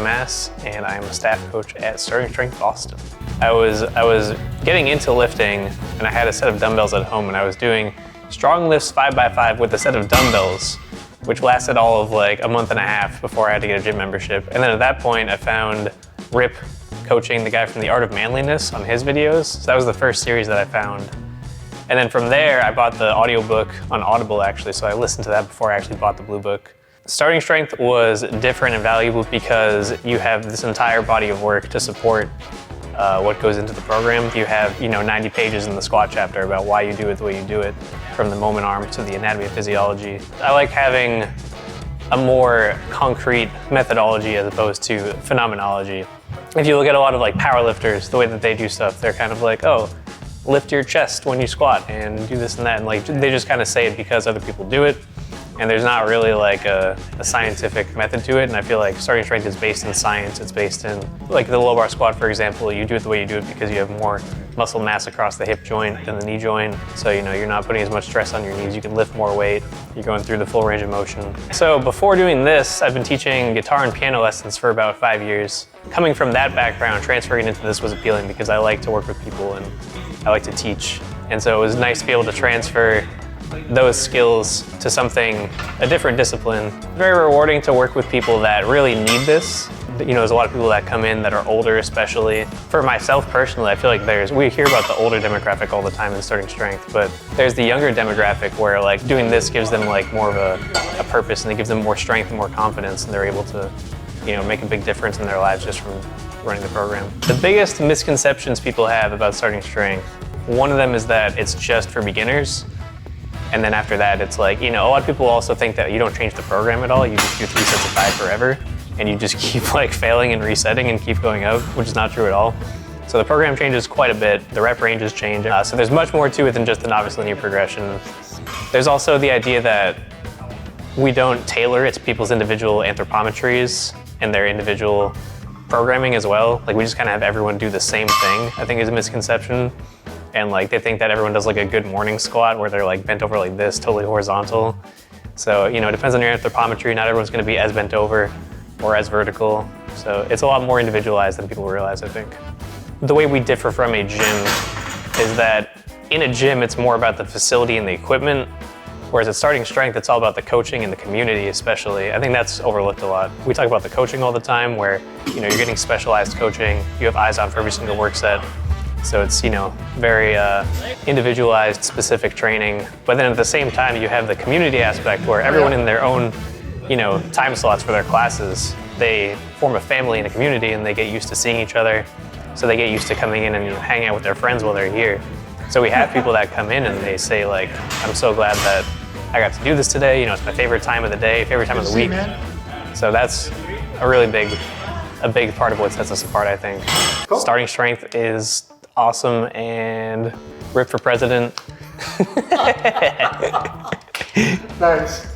Shammas, and I'm a staff coach at Strength Boston. I was getting into lifting, and I had a set of dumbbells at home, and I was doing strong lifts 5x5 with a set of dumbbells, which lasted all of like a month and a half before I had to get a gym membership. And then at that point, I found Rip coaching, the guy from The Art of Manliness, on his videos. So that was the first series that I found. And then from there, I bought the audiobook on Audible, actually, so I listened to that before I actually bought the blue book. Starting strength was different and valuable because you have this entire body of work to support what goes into the program. You have 90 pages in the squat chapter about why you do it the way you do it, from the moment arm to the anatomy and physiology. I like having a more concrete methodology as opposed to phenomenology. If you look at a lot of like powerlifters, the way that they do stuff, they're kind of like, oh, lift your chest when you squat and do this and that, and like they just kind of say it because other people do it. And there's not really like a scientific method to it. And I feel like starting strength is based in science. It's based in, like the low bar squat, for example, you do it the way you do it because you have more muscle mass across the hip joint than the knee joint. So, you're not putting as much stress on your knees. You can lift more weight. You're going through the full range of motion. So before doing this, I've been teaching guitar and piano lessons for about 5 years. Coming from that background, transferring into this was appealing because I like to work with people and I like to teach. And so it was nice to be able to transfer those skills to a different discipline. Very rewarding to work with people that really need this. There's a lot of people that come in that are older, especially. For myself personally, I feel like we hear about the older demographic all the time in starting strength, but there's the younger demographic where like doing this gives them like more of a purpose, and it gives them more strength and more confidence, and they're able to make a big difference in their lives just from running the program. The biggest misconceptions people have about starting strength, one of them is that it's just for beginners. And then after that, it's like, a lot of people also think that you don't change the program at all. You just do 3 sets of 5 forever. And you just keep like failing and resetting and keep going up, which is not true at all. So the program changes quite a bit. The rep ranges change. So there's much more to it than just the novice linear progression. There's also the idea that we don't tailor it to people's individual anthropometries and their individual programming as well. Like we just kind of have everyone do the same thing, I think is a misconception. And like they think that everyone does like a good morning squat where they're like bent over like this, totally horizontal. So, it depends on your anthropometry. Not everyone's gonna be as bent over or as vertical. So it's a lot more individualized than people realize, I think. The way we differ from a gym is that in a gym, it's more about the facility and the equipment. Whereas at starting strength, it's all about the coaching and the community, especially. I think that's overlooked a lot. We talk about the coaching all the time where, you're getting specialized coaching. You have eyes on for every single work set. So it's, very individualized, specific training. But then at the same time, you have the community aspect where everyone in their own, time slots for their classes, they form a family and a community and they get used to seeing each other. So they get used to coming in and hanging out with their friends while they're here. So we have people that come in and they say like, I'm so glad that I got to do this today. It's my favorite time of the day, favorite time of the week. So that's a really big part of what sets us apart, I think. Cool. Starting strength is awesome, and Rip for president. Nice.